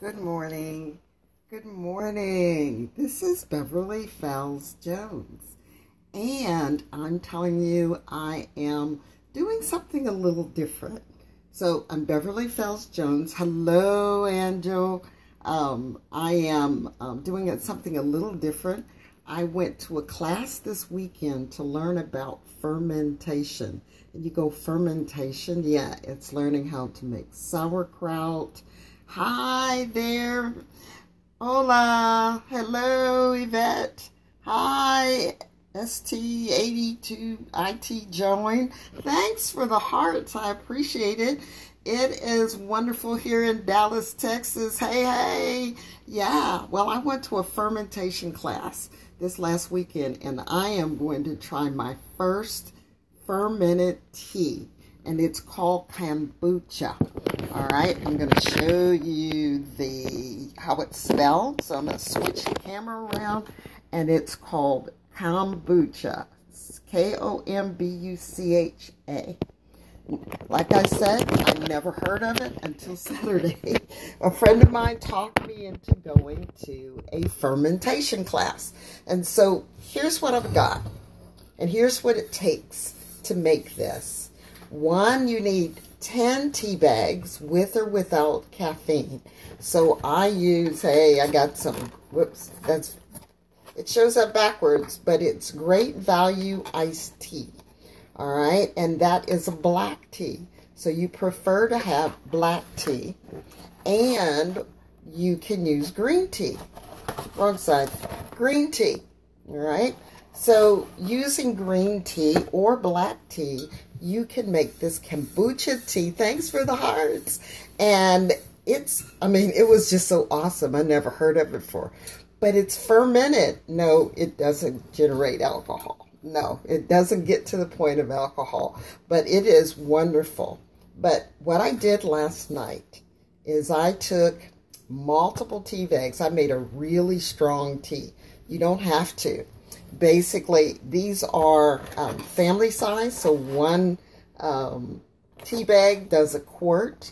Good morning. Good morning. This is Beverly Fells Jones. And I'm telling you, I am doing something a little different. So I'm Beverly Fells Jones. Hello, Angel. I am doing something a little different. I went to a class this weekend to learn about fermentation. And you go, fermentation? Yeah, it's learning how to make sauerkraut. Hi there. Hola. Hello, Yvette. Hi, ST82IT Join. Thanks for the hearts. I appreciate it. It is wonderful here in Dallas, Texas. Hey. Yeah, well, I went to a fermentation class this last weekend, and I am going to try my first fermented tea, and it's called kombucha. All right, I'm going to show you how it's spelled. So I'm going to switch the camera around, and it's called kombucha. It's Kombucha. Like I said, I never heard of it until Saturday. A friend of mine talked me into going to a fermentation class. And so here's what I've got. And here's what it takes to make this. One, you need 10 tea bags with or without caffeine. So I use, I got some, it shows up backwards, but it's Great Value iced tea. All right, and that is a black tea. So you prefer to have black tea, and you can use green tea. Wrong side. Green tea. All right. So using green tea or black tea, you can make this kombucha tea. Thanks for the hearts. And it was just so awesome. I never heard of it before. But it's fermented. No, it doesn't generate alcohol. No, it doesn't get to the point of alcohol. But it is wonderful. But what I did last night is I took multiple tea bags. I made a really strong tea. You don't have to. Basically, these are family size, so one tea bag does a quart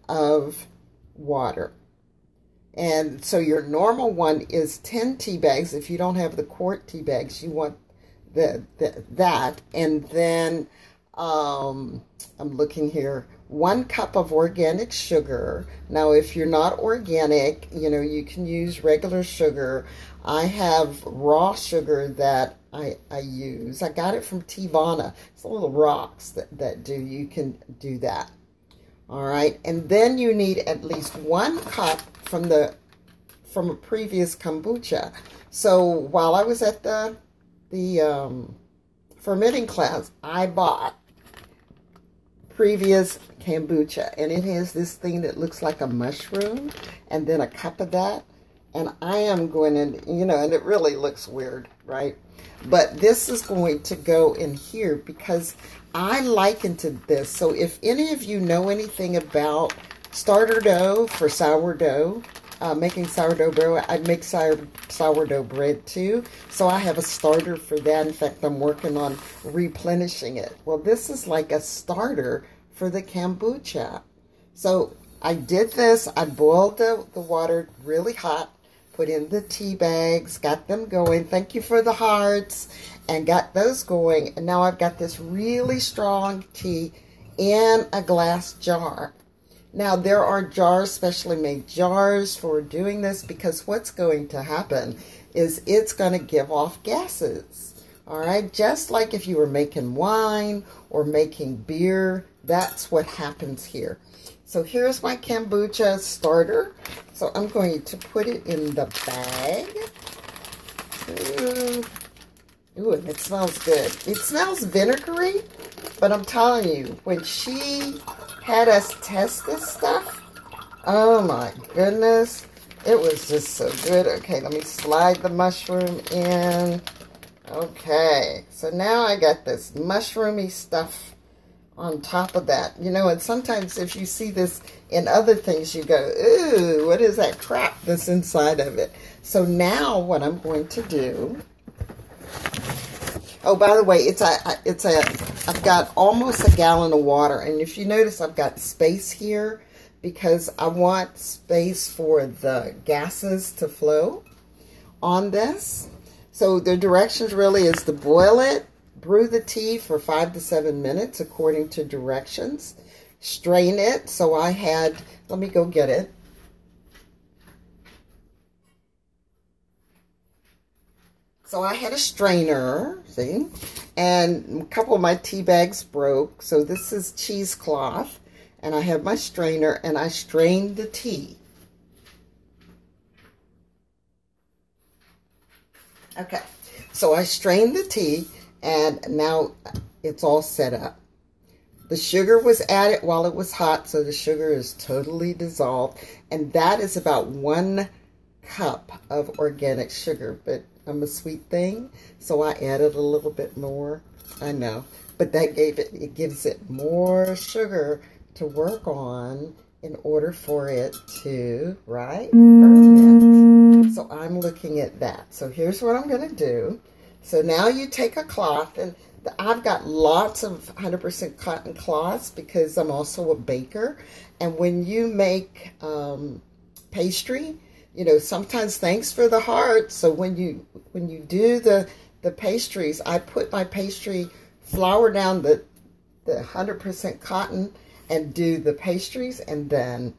of water. And so your normal one is 10 tea bags. If you don't have the quart tea bags, you want that. And then I'm looking here, 1 cup of organic sugar. Now, if you're not organic, you can use regular sugar. I have raw sugar that I use. I got it from Tivana. It's little rocks that you can do that. All right. And then you need at least 1 cup from a previous kombucha. So while I was at the fermenting class, I bought previous kombucha, and it has this thing that looks like a mushroom, and then a cup of that. And I am going to, and it really looks weird, right? But this is going to go in here because I likened to this. So if any of you know anything about starter dough for sourdough, making sourdough bread, I make sourdough bread too. So I have a starter for that. In fact, I'm working on replenishing it. Well, this is like a starter for the kombucha. So I did this. I boiled the water really hot, put in the tea bags, got them going. Thank you for the hearts, and got those going. And now I've got this really strong tea in a glass jar. Now, there are jars, specially made jars for doing this, because what's going to happen is it's going to give off gases. All right, just like if you were making wine or making beer, that's what happens here. So here's my kombucha starter. So I'm going to put it in the bag. Ooh, and it smells good. It smells vinegary, but I'm telling you, when she had us test this stuff, oh my goodness, it was just so good. Okay, let me slide the mushroom in. Okay, so now I got this mushroomy stuff on top of that. And sometimes if you see this in other things, you go, ooh, what is that crap that's inside of it? So now what I'm going to do, oh, by the way, I've got almost a gallon of water. And if you notice, I've got space here because I want space for the gases to flow on this. So the directions really is to boil it, brew the tea for 5 to 7 minutes according to directions, strain it. So I had, let me go get it. So I had a strainer, see, and a couple of my tea bags broke. So this is cheesecloth, and I have my strainer, and I strained the tea. Okay, so I strained the tea, and now it's all set up. The sugar was added while it was hot, so the sugar is totally dissolved, and that is about 1 cup of organic sugar, but I'm a sweet thing, so I added a little bit more. I know, but that it gives it more sugar to work on in order for it to, right, ferment. So I'm looking at that. So here's what I'm going to do. So now you take a cloth, and I've got lots of 100% cotton cloths because I'm also a baker. And when you make pastry, you know, sometimes thanks for the heart. So when you do the pastries, I put my pastry flour down the 100% cotton and do the pastries and then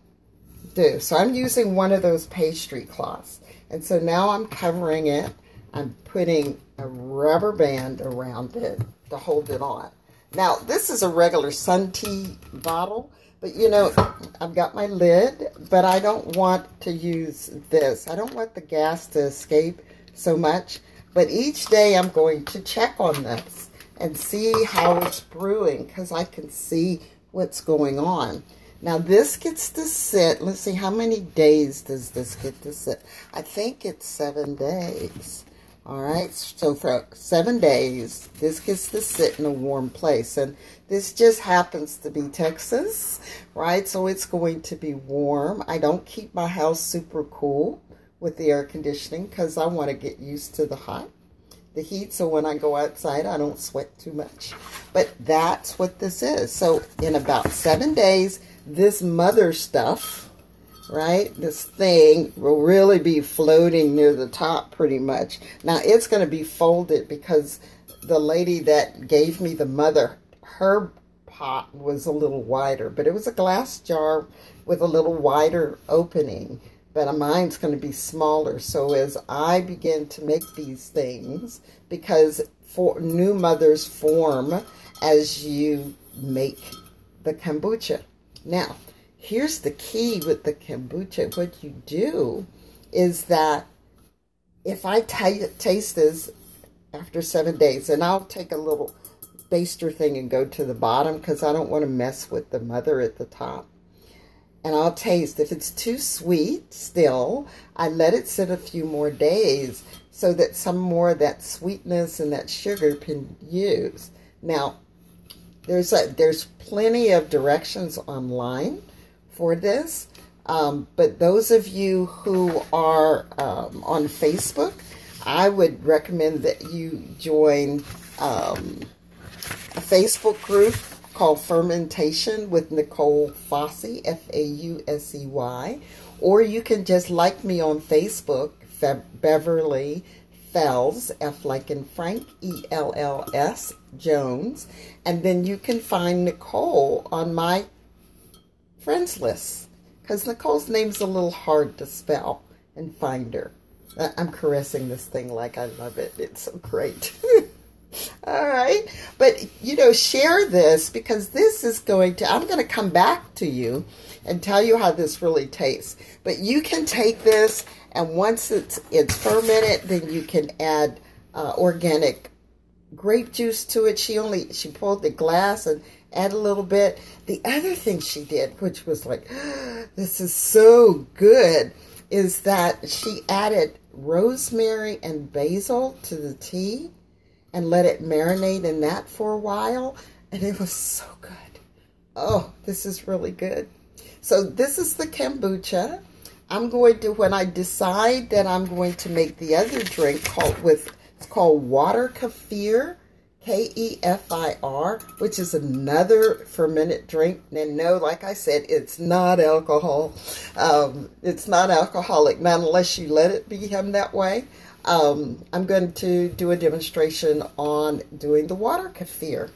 do. So I'm using one of those pastry cloths. And so now I'm covering it. I'm putting a rubber band around it to hold it on. Now, this is a regular sun tea bottle. But, you know, I've got my lid, but I don't want to use this. I don't want the gas to escape so much. But each day I'm going to check on this and see how it's brewing because I can see what's going on. Now, this gets to sit. Let's see, how many days does this get to sit? I think it's 7 days. All right, so for 7 days, this gets to sit in a warm place. And this just happens to be Texas, right? So it's going to be warm. I don't keep my house super cool with the air conditioning because I want to get used to the heat. So when I go outside, I don't sweat too much. But that's what this is. So in about 7 days, this mother stuff, right, this thing will really be floating near the top pretty much. Now, it's going to be folded because the lady that gave me the mother, her pot was a little wider, but it was a glass jar with a little wider opening. But mine's going to be smaller. So as I begin to make these things, because new mothers form as you make the kombucha. Now, here's the key with the kombucha. What you do is that if I taste this after 7 days, and I'll take a little baster thing and go to the bottom because I don't want to mess with the mother at the top. And I'll taste. If it's too sweet still, I let it sit a few more days so that some more of that sweetness and that sugar can use. Now, there's plenty of directions online for this, but those of you who are on Facebook, I would recommend that you join a Facebook group called Fermentation with Nicole Fossey, F-A-U-S-E-Y, or you can just like me on Facebook, Beverly Fells, F like in Frank, E-L-L-S, Jones, and then you can find Nicole on my friends list, because Nicole's name's a little hard to spell and find her. I'm caressing this thing like I love it. It's so great. All right. But, you know, share this because this is I'm going to come back to you and tell you how this really tastes. But you can take this, and once it's fermented, then you can add organic grape juice to it. She pulled the glass and add a little bit. The other thing she did, which was like, this is so good, is that she added rosemary and basil to the tea and let it marinate in that for a while, and it was so good. Oh, this is really good. So this is the kombucha. I'm going to, when I decide that I'm going to make the other drink it's called water kefir Kefir, which is another fermented drink. And no, like I said, it's not alcohol. It's not alcoholic, not unless you let it become that way. I'm going to do a demonstration on doing the water kefir.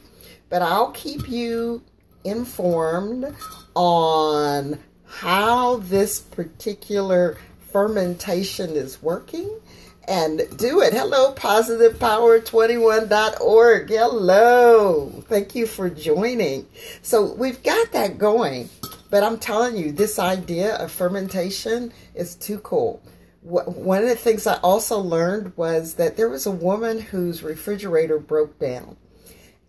But I'll keep you informed on how this particular fermentation is working. And do it. Hello, positivepower21.org. Hello. Thank you for joining. So we've got that going. But I'm telling you, this idea of fermentation is too cool. One of the things I also learned was that there was a woman whose refrigerator broke down.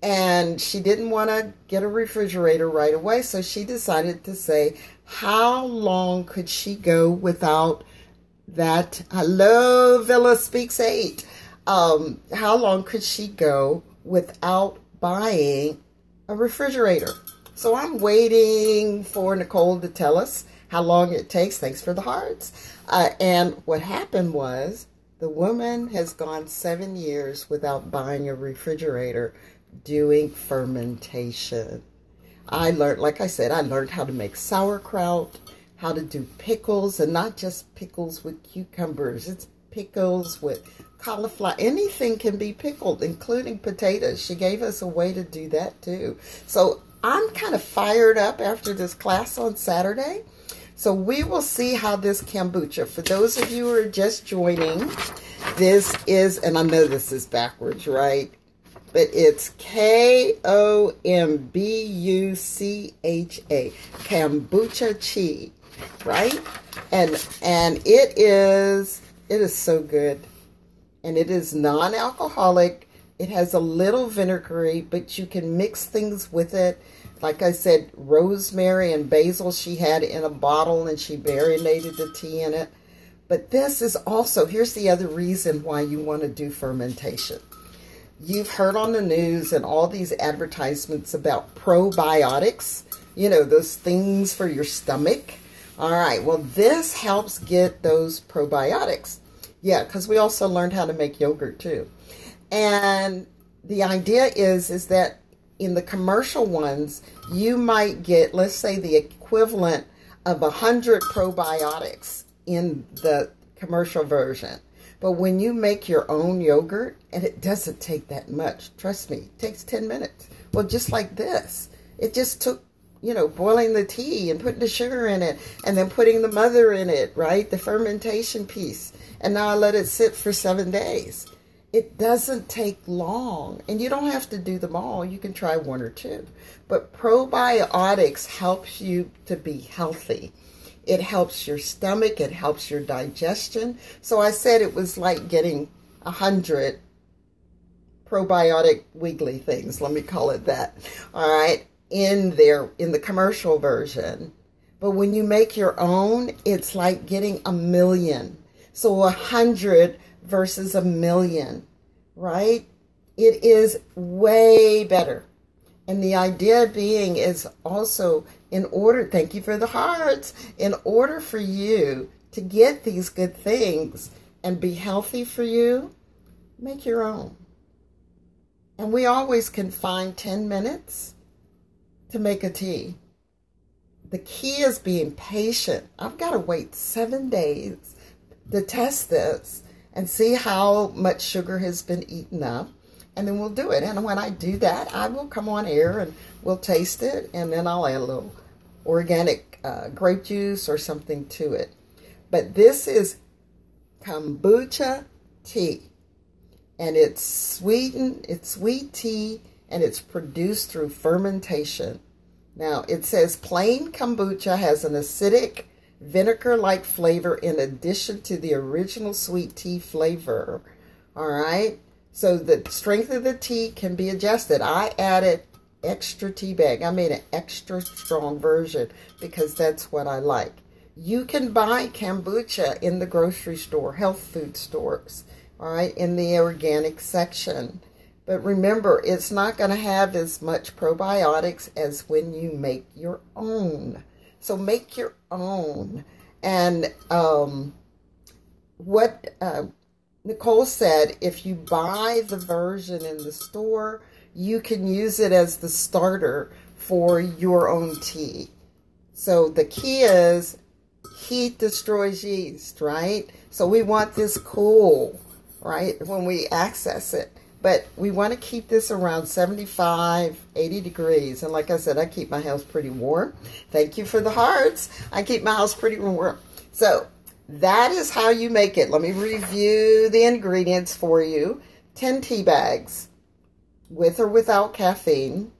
And she didn't want to get a refrigerator right away. So she decided to say, how long could she go without that? Hello, Villa Speaks 8. How long could she go without buying a refrigerator? So I'm waiting for Nicole to tell us how long it takes. Thanks for the hearts. And what happened was the woman has gone 7 years without buying a refrigerator doing fermentation. I learned, like I said, I learned how to make sauerkraut, how to do pickles, and not just pickles with cucumbers. It's pickles with cauliflower. Anything can be pickled, including potatoes. She gave us a way to do that too. So I'm kind of fired up after this class on Saturday. So we will see how this kombucha, for those of you who are just joining, this is, and I know this is backwards, right? But it's Kombucha, kombucha tea, right? And it is so good. And it is non-alcoholic. It has a little vinegary, but you can mix things with it. Like I said, rosemary and basil she had in a bottle, and she marinated the tea in it. But this is also, here's the other reason why you want to do fermentation. You've heard on the news and all these advertisements about probiotics, you know, those things for your stomach. All right, well, this helps get those probiotics. Yeah, because we also learned how to make yogurt too. And the idea is that in the commercial ones, you might get, let's say, the equivalent of 100 probiotics in the commercial version. But when you make your own yogurt, and it doesn't take that much, trust me, it takes 10 minutes. Well, just like this, it just took, you know, boiling the tea and putting the sugar in it and then putting the mother in it, right? The fermentation piece. And now I let it sit for 7 days. It doesn't take long, and you don't have to do them all. You can try 1 or 2. But probiotics helps you to be healthy. It helps your stomach. It helps your digestion. So I said it was like getting 100 probiotic wiggly things. Let me call it that. All right. In the commercial version. But when you make your own, it's like getting 1,000,000. So 100 versus 1,000,000, right? It is way better. And the idea being is also, in order, thank you for the hearts, in order for you to get these good things and be healthy for you, make your own. And we always can find 10 minutes to make a tea. The key is being patient. I've got to wait 7 days to test this and see how much sugar has been eaten up. And then we'll do it. And when I do that, I will come on air and we'll taste it. And then I'll add a little organic grape juice or something to it. But this is kombucha tea. And it's sweetened, it's sweet tea, and it's produced through fermentation. Now, it says plain kombucha has an acidic, vinegar-like flavor in addition to the original sweet tea flavor. All right? So the strength of the tea can be adjusted. I added extra tea bag. I made an extra strong version because that's what I like. You can buy kombucha in the grocery store, health food stores, all right, in the organic section. But remember, it's not going to have as much probiotics as when you make your own. So make your own. And Nicole said if you buy the version in the store, you can use it as the starter for your own tea. So the key is heat destroys yeast, right? So we want this cool, right, when we access it. But we want to keep this around 75, 80 degrees. And like I said, I keep my house pretty warm. Thank you for the hearts. I keep my house pretty warm. So that is how you make it. Let me review the ingredients for you. 10 tea bags, with or without caffeine.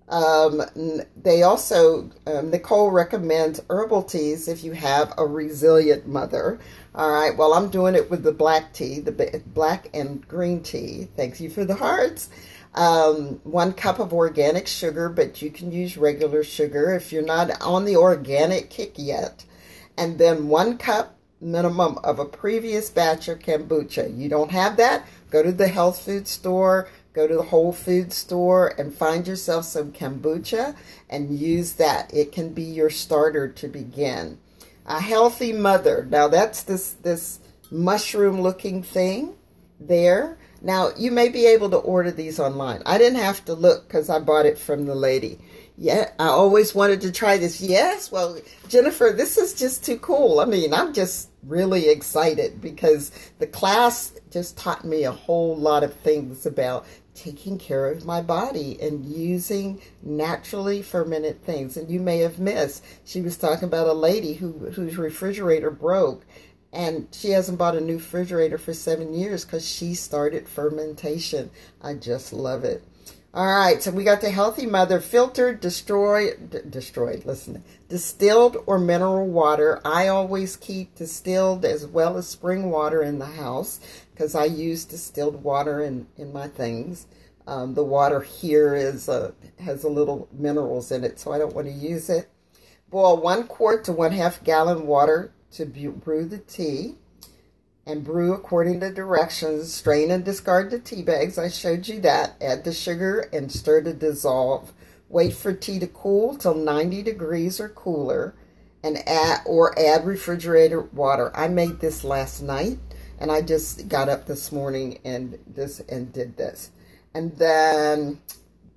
They also, Nicole recommends herbal teas if you have a resilient mother. All right, well, I'm doing it with the black tea, the black and green tea. Thank you for the hearts. 1 cup of organic sugar, but you can use regular sugar if you're not on the organic kick yet. And then 1 cup minimum of a previous batch of kombucha. You don't have that? Go to the health food store. Go to the Whole Food store and find yourself some kombucha and use that. It can be your starter to begin. A healthy mother. Now that's this mushroom looking thing there. Now you may be able to order these online. I didn't have to look because I bought it from the lady. Yeah, I always wanted to try this. Yes, well, Jennifer, this is just too cool. I mean, I'm just really excited because the class just taught me a whole lot of things about taking care of my body and using naturally fermented things. And you may have missed, she was talking about a lady whose refrigerator broke, and she hasn't bought a new refrigerator for 7 years because she started fermentation. I just love it. All right, so we got the Healthy Mother, filtered, distilled or mineral water. I always keep distilled as well as spring water in the house because I use distilled water in my things. The water here has a little minerals in it, so I don't want to use it. Boil 1 quart to 1/2 gallon water to brew the tea. And brew according to directions. Strain and discard the tea bags. I showed you that. Add the sugar and stir to dissolve. Wait for tea to cool till 90 degrees or cooler, and add refrigerator water. I made this last night, and I just got up this morning and did this. And then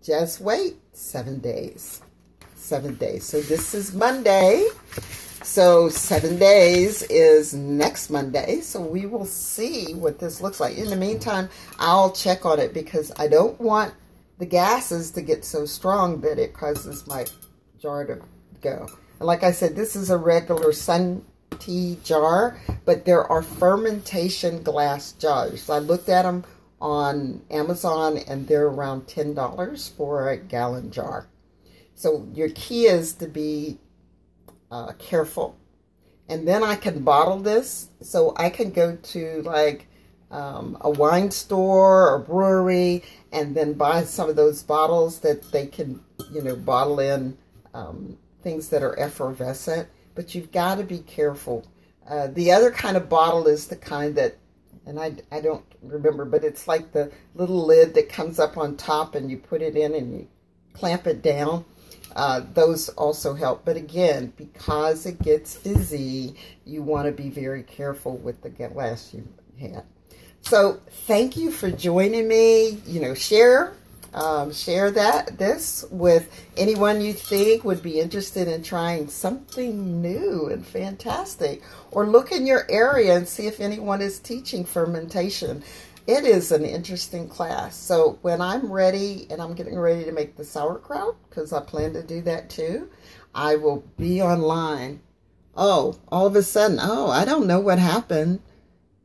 just wait 7 days. 7 days. So this is Monday. So 7 days is next Monday. So we will see what this looks like. In the meantime, I'll check on it because I don't want the gases to get so strong that it causes my jar to go. And like I said, this is a regular sun tea jar, but there are fermentation glass jars. I looked at them on Amazon and they're around $10 for a gallon jar. So your key is to be careful. And then I can bottle this, so I can go to like a wine store or brewery and then buy some of those bottles that they can, bottle in things that are effervescent. But you've got to be careful. The other kind of bottle is the kind that, and I don't remember, but it's like the little lid that comes up on top and you put it in and you clamp it down. Those also help. But again, because it gets fizzy, you want to be very careful with the glass you have. So thank you for joining me. Share this with anyone you think would be interested in trying something new and fantastic. Or look in your area and see if anyone is teaching fermentation. It is an interesting class. So when I'm ready, and I'm getting ready to make the sauerkraut, because I plan to do that too, I will be online. Oh, all of a sudden, I don't know what happened.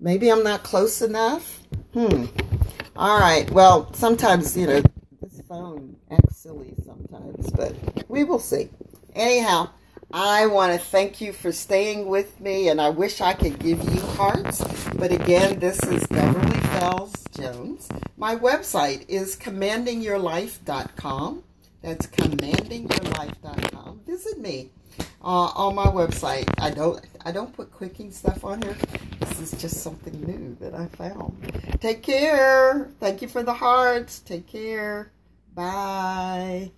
Maybe I'm not close enough. All right. Well, sometimes, this phone acts silly sometimes, but we will see. Anyhow, I want to thank you for staying with me, and I wish I could give you hearts. But again, this is Beverly Fells Jones. My website is commandingyourlife.com. That's commandingyourlife.com. Visit me on my website. I don't put cooking stuff on here. This is just something new that I found. Take care. Thank you for the hearts. Take care. Bye.